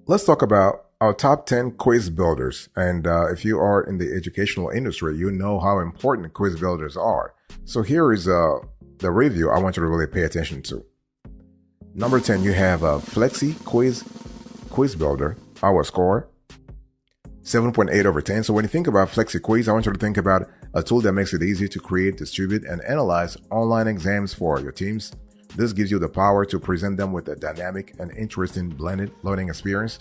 Let's talk about our top 10 quiz builders. And if you are in the educational industry, you know how important quiz builders are. So here is the review I want you to really pay attention to. Number 10, you have a Flexi Quiz Builder. Our score, 7.8 over 10. So when you think about Flexi Quiz, I want you to think about a tool that makes it easy to create, distribute, and analyze online exams for your teams. This gives you the power to present them with a dynamic and interesting blended learning experience.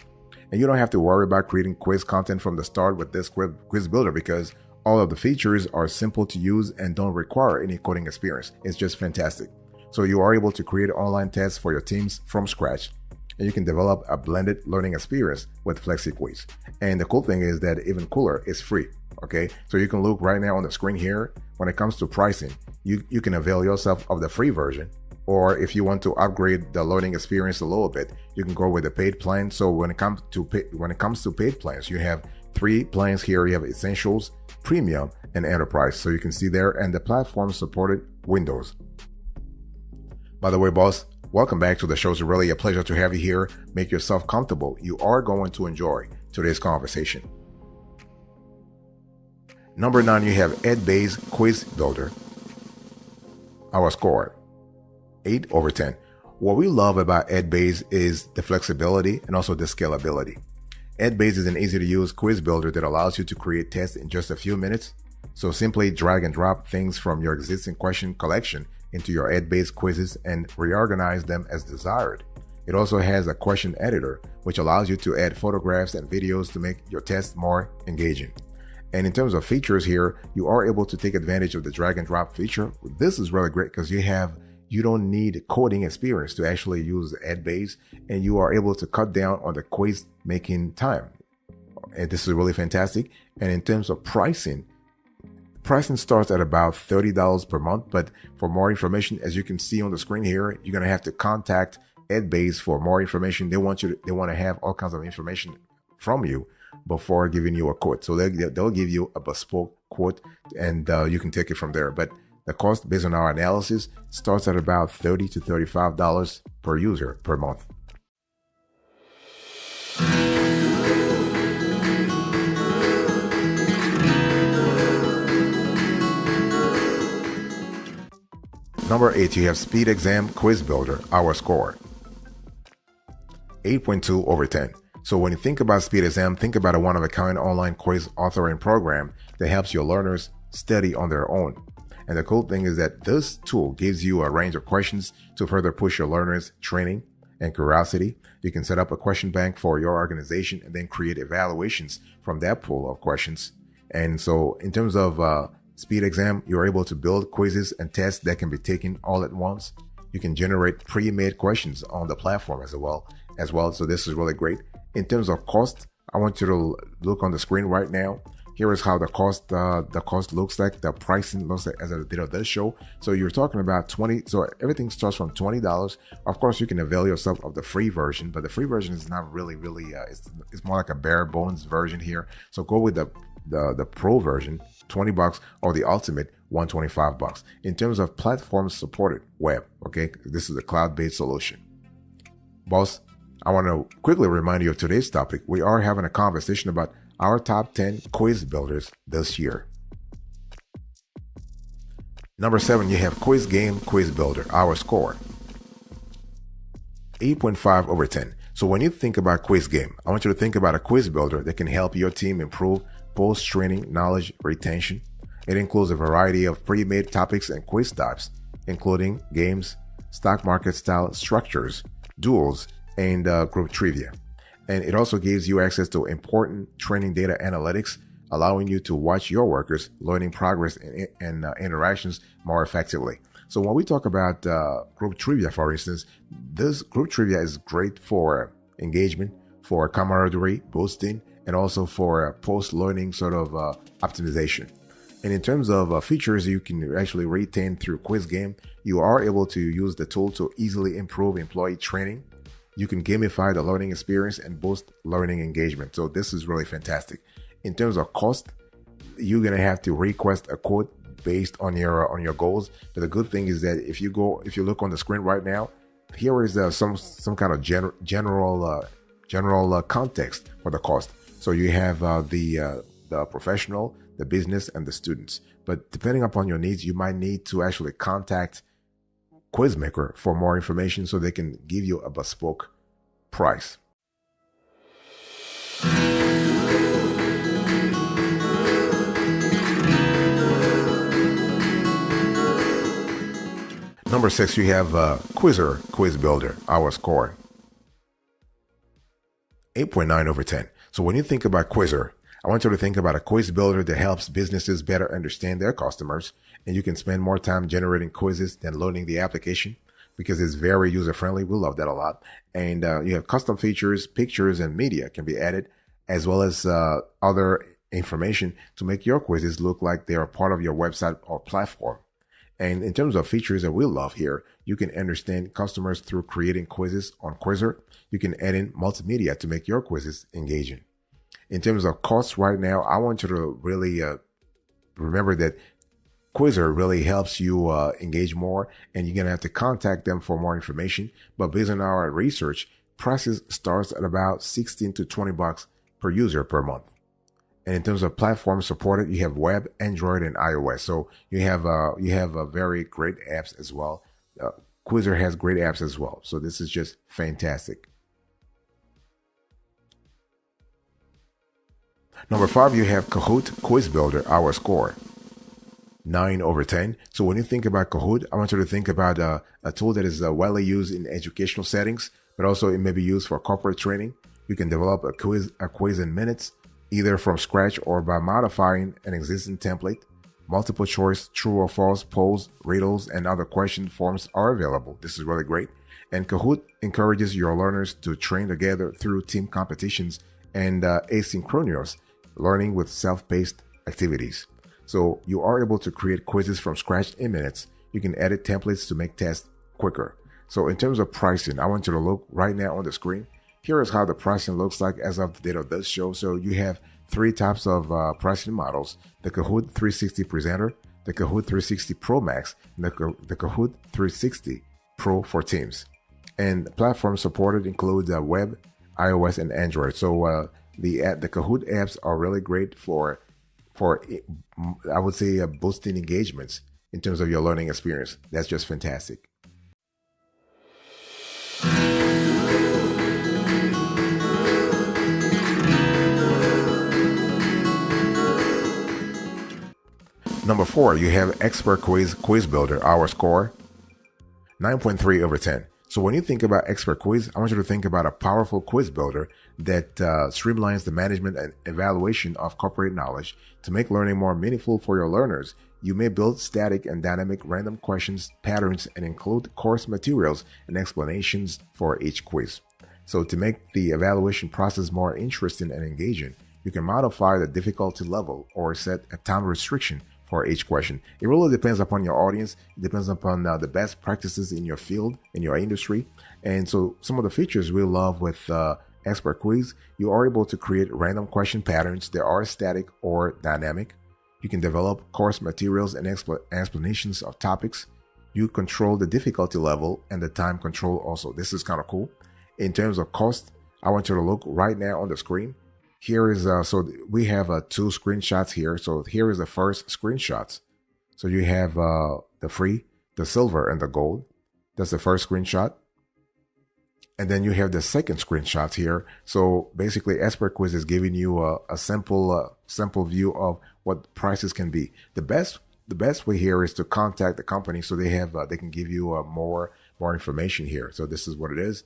And you don't have to worry about creating quiz content from the start with this quiz builder because all of the features are simple to use and don't require any coding experience. It's just fantastic. So you are able to create online tests for your teams from scratch. And you can develop a blended learning experience with FlexiQuiz. And the cool thing is that even cooler, it's free. Okay, so you can look right now on the screen here. When it comes to pricing, you can avail yourself of the free version. Or if you want to upgrade the learning experience a little bit, you can go with the paid plan. So when it comes to paid plans, you have 3 plans here. You have Essentials, Premium, and Enterprise. So you can see there, and the platform supported Windows. By the way, boss, welcome back to the show. It's really a pleasure to have you here. Make yourself comfortable. You are going to enjoy today's conversation. Number 9, you have EdBase Quiz Builder. Our score, 8 over 10. What we love about EdBase is the flexibility and also the scalability. EdBase is an easy to use quiz builder that allows you to create tests in just a few minutes. So simply drag and drop things from your existing question collection into your EdBase quizzes and reorganize them as desired. It also has a question editor, which allows you to add photographs and videos to make your test more engaging. And in terms of features here, you are able to take advantage of the drag and drop feature. This is really great because you don't need coding experience to actually use EdBase, and you are able to cut down on the quiz making time. And this is really fantastic. And in terms of pricing starts at about $30 per month. But for more information, as you can see on the screen here, you're going to have to contact EdBase for more information. They want to have all kinds of information from you before giving you a quote. So they'll give you a bespoke quote, and you can take it from there. But the cost, based on our analysis, starts at about $30 to $35 per user per month. Number 8, you have Speed Exam Quiz Builder. Our score, 8.2 over 10. So when you think about Speed Exam, think about a one-of-a-kind online quiz authoring program that helps your learners study on their own. And the cool thing is that this tool gives you a range of questions to further push your learners' training and curiosity. You can set up a question bank for your organization and then create evaluations from that pool of questions. And so in terms of Speed Exam, you're able to build quizzes and tests that can be taken all at once. You can generate pre-made questions on the platform as well. So this is really great. In terms of cost, I want you to look on the screen right now. Here is how the cost looks like. The pricing looks like as I did of this show. So you're talking about so everything starts from $20. Of course, you can avail yourself of the free version, but the free version is not really, it's more like a bare bones version here. So go with the pro version, $20, or the ultimate, $125. In terms of platform supported web, okay, this is a cloud-based solution. Boss, I want to quickly remind you of today's topic. We are having a conversation about our top 10 quiz builders this year. Number 7, you have Quiz Game Quiz Builder. Our score, 8.5 over 10. So when you think about Quiz Game, I want you to think about a quiz builder that can help your team improve post-training knowledge retention. It includes a variety of pre-made topics and quiz types, including games, stock market style structures, duels, and group trivia. And it also gives you access to important training data analytics, allowing you to watch your workers' learning progress and interactions more effectively. So when we talk about group trivia, for instance, this group trivia is great for engagement, for camaraderie boosting, and also for post-learning sort of optimization. And in terms of features you can actually retain through Quiz Game, you are able to use the tool to easily improve employee training. You can gamify the learning experience and boost learning engagement. So this is really fantastic. In terms of cost, you're gonna have to request a quote based on your goals. But the good thing is that if you look on the screen right now, here is some kind of general general context for the cost. So you have the professional, the business, and the students. But depending upon your needs, you might need to actually contact Quizmaker for more information so they can give you a bespoke price. Number 6, you have Quizzer Quiz Builder, our score 8.9 over 10. So when you think about Quizzer, I want you to think about a quiz builder that helps businesses better understand their customers, and you can spend more time generating quizzes than loading the application because it's very user-friendly. We love that a lot. And you have custom features, pictures, and media can be added, as well as other information to make your quizzes look like they are part of your website or platform. And in terms of features that we love here, you can understand customers through creating quizzes on Quizzer. You can add in multimedia to make your quizzes engaging. In terms of costs right now, I want you to really remember that Quizzer really helps you engage more, and you're going to have to contact them for more information. But based on our research, prices starts at about 16 to 20 bucks per user per month. And in terms of platforms supported, you have web, Android, and iOS. So you have very great apps as well. Quizzer has great apps as well. So this is just fantastic. Number 5, you have Kahoot Quiz Builder, our score 9 over 10. So when you think about Kahoot, I want you to think about a tool that is widely used in educational settings, but also it may be used for corporate training. You can develop a quiz in minutes, either from scratch or by modifying an existing template. Multiple choice, true or false polls, riddles, and other question forms are available. This is really great. And Kahoot encourages your learners to train together through team competitions and asynchronous learning with self-paced activities. So you are able to create quizzes from scratch in minutes. You can edit templates to make tests quicker. So in terms of pricing, I want you to look right now on the screen. Here is how the pricing looks like as of the date of this show. So you have 3 types of pricing models: the Kahoot 360 Presenter, the Kahoot 360 Pro Max, and the Kahoot 360 Pro for Teams. And platforms supported include web, iOS, and Android. So the Kahoot apps are really great for I would say boosting engagements in terms of your learning experience. That's just fantastic. Number 4, you have Expert Quiz Builder, our score 9.3 over 10. So when you think about Expert Quiz, I want you to think about a powerful quiz builder that streamlines the management and evaluation of corporate knowledge to make learning more meaningful for your learners. You may build static and dynamic random questions, patterns, and include course materials and explanations for each quiz. So to make the evaluation process more interesting and engaging, you can modify the difficulty level or set a time restriction for each question. It really depends upon your audience. It depends upon the best practices in your field, in your industry. And so some of the features we love with Expert Quiz, you are able to create random question patterns that are static or dynamic. You can develop course materials and explanations of topics. You control the difficulty level and the time control also. This is kind of cool. In terms of cost, I want you to look right now on the screen. Here is, so we have 2 screenshots here. So here is the first screenshots. So you have the free, the silver, and the gold. That's the first screenshot. And then you have the second screenshot here. So basically, Expert Quiz is giving you a simple view of what prices can be. The best way here is to contact the company so they can give you more information here. So this is what it is.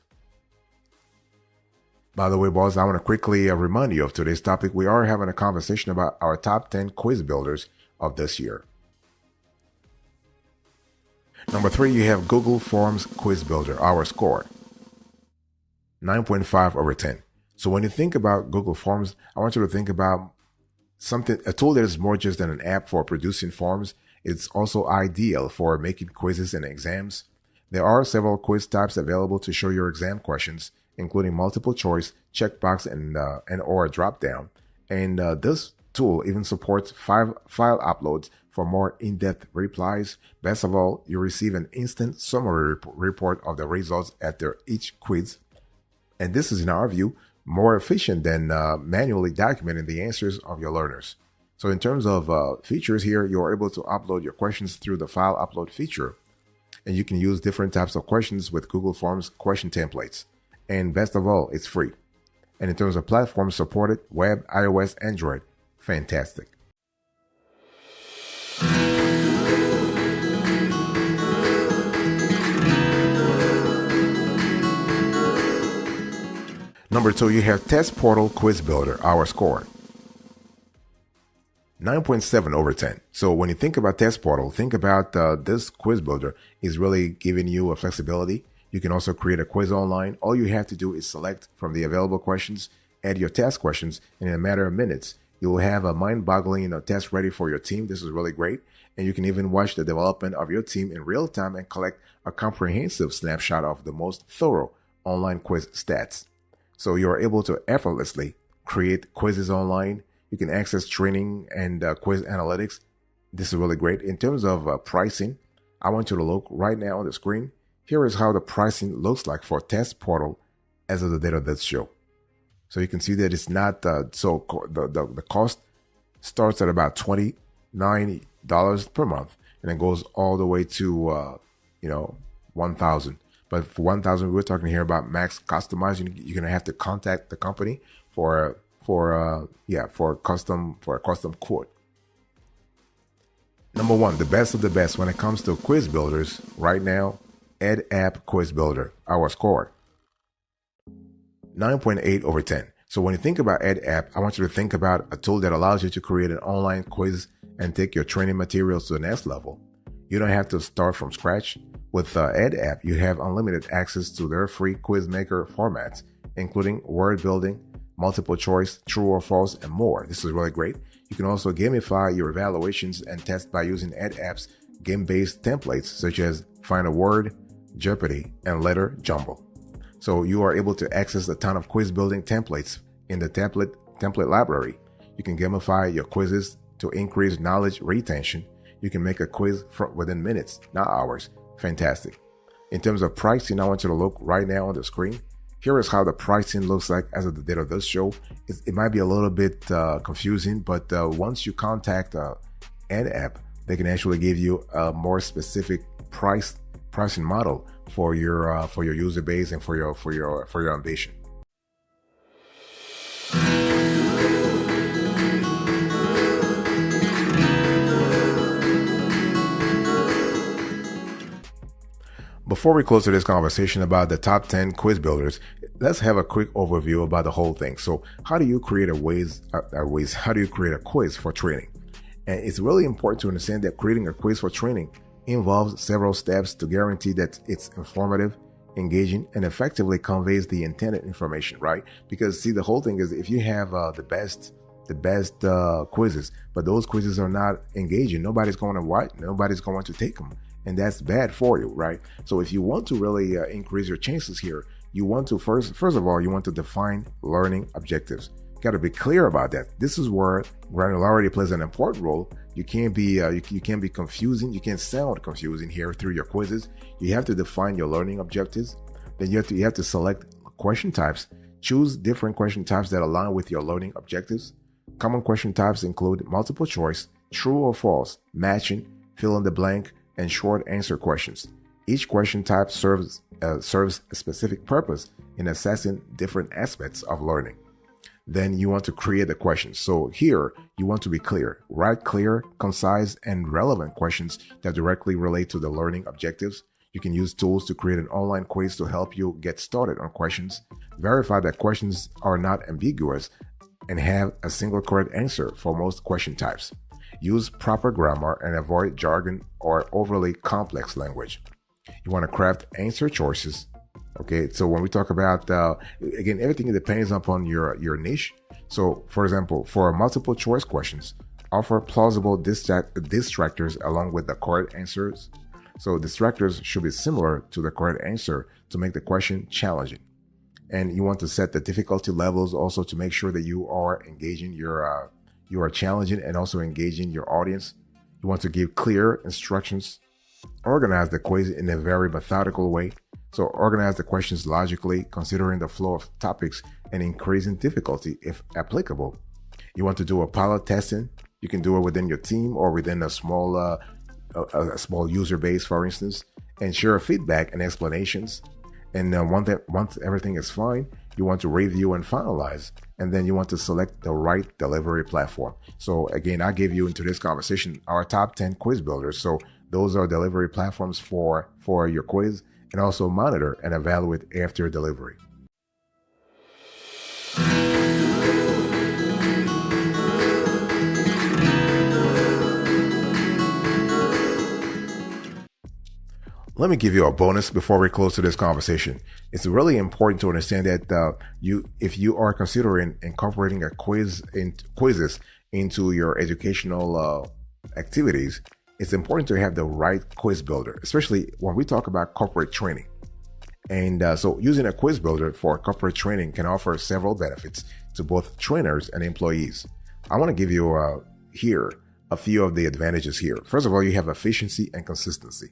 By the way, boss, I want to quickly remind you of today's topic. We are having a conversation about our top 10 quiz builders of this year. Number 3, you have Google Forms Quiz Builder, our score 9.5 over 10. So when you think about Google Forms, I want you to think about a tool that is more just than an app for producing forms. It's also ideal for making quizzes and exams. There are several quiz types available to show your exam questions, including multiple choice, checkbox, and or a drop down. And this tool even supports file uploads for more in-depth replies. Best of all, you receive an instant summary report of the results after each quiz. And this is, in our view, more efficient than manually documenting the answers of your learners. So in terms of features here, you're able to upload your questions through the file upload feature, and you can use different types of questions with Google Forms question templates. And best of all, it's free. And in terms of platforms supported, web, iOS, Android, fantastic. Number 2, you have Test Portal Quiz Builder, our score. 9.7 over 10. So when you think about Test Portal, think about this quiz builder is really giving you a flexibility. You can also create a quiz online. All you have to do is select from the available questions, add your test questions, and in a matter of minutes, you will have a mind-boggling test ready for your team. This is really great. And you can even watch the development of your team in real time and collect a comprehensive snapshot of the most thorough online quiz stats. So you're able to effortlessly create quizzes online. You can access training and quiz analytics. This is really great. In terms of pricing, I want you to look right now on the screen. Here is how the pricing looks like for Test Portal as of the date of this show. So you can see that it's not the cost starts at about $29 per month, and it goes all the way to $1,000. But for $1,000, we're talking here about max customizing. You're gonna have to contact the company for a custom quote. Number 1, the best of the best when it comes to quiz builders right now, EdApp Quiz Builder, our score. 9.8 over 10. So when you think about EdApp, I want you to think about a tool that allows you to create an online quiz and take your training materials to the next level. You don't have to start from scratch. With EdApp, you have unlimited access to their free quiz maker formats, including word building, multiple choice, true or false, and more. This is really great. You can also gamify your evaluations and test by using EdApp's game-based templates, such as Find a Word, Jeopardy, and Letter Jumble. So you are able to access a ton of quiz building templates in the template library. You can gamify your quizzes to increase knowledge retention. You can make a quiz within minutes, not hours. Fantastic. In terms of pricing, I want you to look right now on the screen. Here is how the pricing looks like as of the date of this show. It might be a little bit confusing, but once you contact EdApp, they can actually give you a more specific pricing model for your user base and for your ambition. Before we close today's conversation about the top 10 quiz builders, let's have a quick overview about the whole thing. So how do you create how do you create a quiz for training? And it's really important to understand that creating a quiz for training involves several steps to guarantee that it's informative, engaging, and effectively conveys the intended information, right? Because see, the whole thing is if you have the best quizzes, but those quizzes are not engaging, nobody's going to take them. And that's bad for you, right? So if you want to really increase your chances here, you want to first of all, you want to define learning objectives. You got to be clear about that. This is where granularity plays an important role. You can't be confusing. You can't sound confusing here through your quizzes. You have to define your learning objectives. Then you have to select question types. Choose different question types that align with your learning objectives. Common question types include multiple choice, true or false, matching, fill in the blank, and short answer questions. Each question type serves a specific purpose in assessing different aspects of learning. Then you want to create the questions. So here you want to be clear. Write clear, concise, and relevant questions that directly relate to the learning objectives. You can use tools to create an online quiz to help you get started on questions. Verify that questions are not ambiguous and have a single correct answer for most question types. Use proper grammar and avoid jargon or overly complex language. You want to craft answer choices. Okay, so when we talk about, again, everything depends upon your niche. So, for example, for multiple choice questions, offer plausible distractors along with the correct answers. So distractors should be similar to the correct answer to make the question challenging. And you want to set the difficulty levels also to make sure that you are engaging you are challenging and also engaging your audience. You want to give clear instructions Organize the quiz in a very methodical way. So organize the questions logically, considering the flow of topics and increasing difficulty if applicable. You want to do a pilot testing? You can do it within your team or within a small user base, for instance, and share feedback and explanations. And once everything is fine, you want to review and finalize, and then you want to select the right delivery platform. So again, I gave you into this conversation our top 10 quiz builders. So those are delivery platforms for your quiz, and also monitor and evaluate after delivery. Let me give you a bonus before we close to this conversation. It's really important to understand that if you are considering incorporating quizzes into your educational activities, it's important to have the right quiz builder, especially when we talk about corporate training. And so using a quiz builder for corporate training can offer several benefits to both trainers and employees. I want to give you here a few of the advantages here. First of all, you have efficiency and consistency,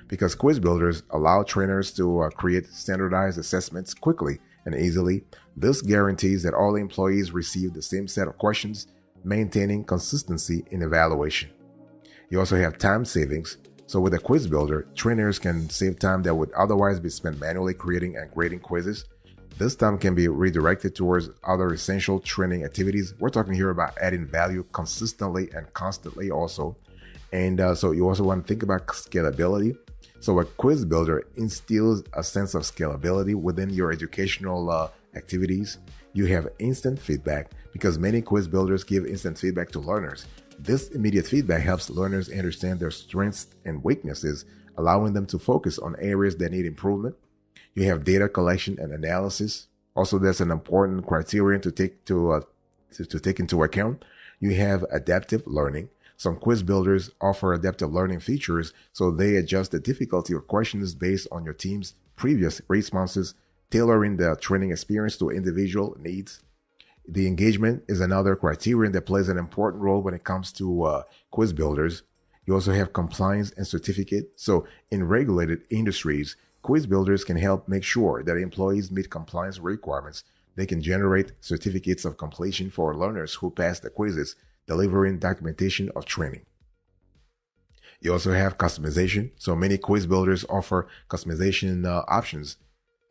because quiz builders allow trainers to create standardized assessments quickly and easily. This guarantees that all employees receive the same set of questions, maintaining consistency in evaluation. You also have time savings. So with a quiz builder, trainers can save time that would otherwise be spent manually creating and grading quizzes. This time can be redirected towards other essential training activities. We're talking here about adding value consistently and constantly also. And so you also want to think about scalability. So a quiz builder instills a sense of scalability within your educational activities. You have instant feedback because many quiz builders give instant feedback to learners. This immediate feedback helps learners understand their strengths and weaknesses, allowing them to focus on areas that need improvement. You have data collection and analysis. Also, that's an important criterion to take into account. You have adaptive learning. Some quiz builders offer adaptive learning features, so they adjust the difficulty of questions based on your team's previous responses, tailoring the training experience to individual needs. The engagement is another criterion that plays an important role when it comes to quiz builders. You also have compliance and certificate. So in regulated industries, quiz builders can help make sure that employees meet compliance requirements. They can generate certificates of completion for learners who pass the quizzes, delivering documentation of training. You also have customization. So many quiz builders offer customization options,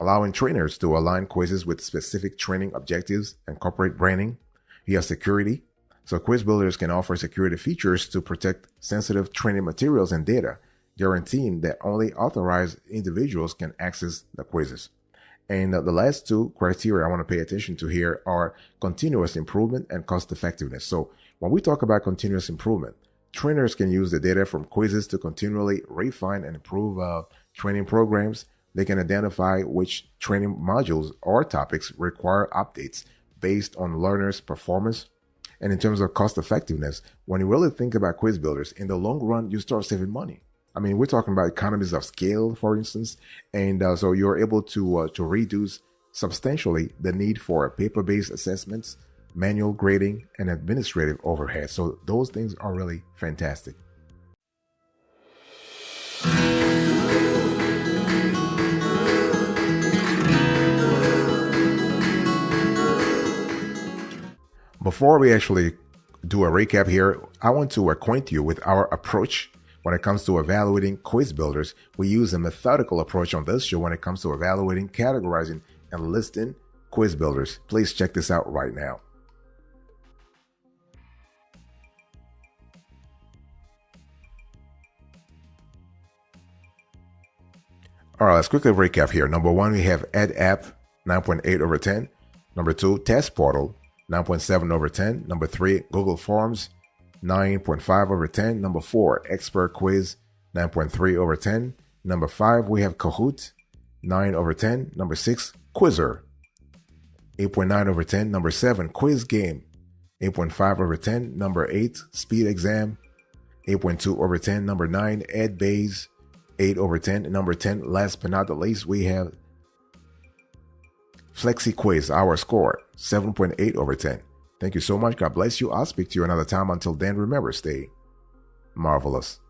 allowing trainers to align quizzes with specific training objectives and corporate branding. You have security. So quiz builders can offer security features to protect sensitive training materials and data, guaranteeing that only authorized individuals can access the quizzes. And the last two criteria I want to pay attention to here are continuous improvement and cost effectiveness. So when we talk about continuous improvement, trainers can use the data from quizzes to continually refine and improve training programs. They can identify which training modules or topics require updates based on learners' performance. And in terms of cost effectiveness, when you really think about quiz builders, in the long run, you start saving money. I mean, we're talking about economies of scale, for instance, and so you're able to reduce substantially the need for paper-based assessments, manual grading, and administrative overhead. So those things are really fantastic. Before we actually do a recap here, I want to acquaint you with our approach when it comes to evaluating quiz builders. We use a methodical approach on this show when it comes to evaluating, categorizing, and listing quiz builders. Please check this out right now. All right, let's quickly recap here. Number one, we have EdApp, 9.8 over 10. Number two, Test Portal, 9.7 over 10. Number three, Google Forms, 9.5 over 10. Number four, Expert Quiz, 9.3 over 10. Number five, we have Kahoot, 9 over 10. Number six, Quizzer, 8.9 over 10. Number seven, Quiz Game, 8.5 over 10. Number eight, Speed Exam, 8.2 over 10. Number nine, EdBase, 8 over 10. And number 10, last but not the least, we have Flexi Quiz, our score, 7.8 over 10. Thank you so much. God bless you. I'll speak to you another time. Until then, remember, stay marvelous.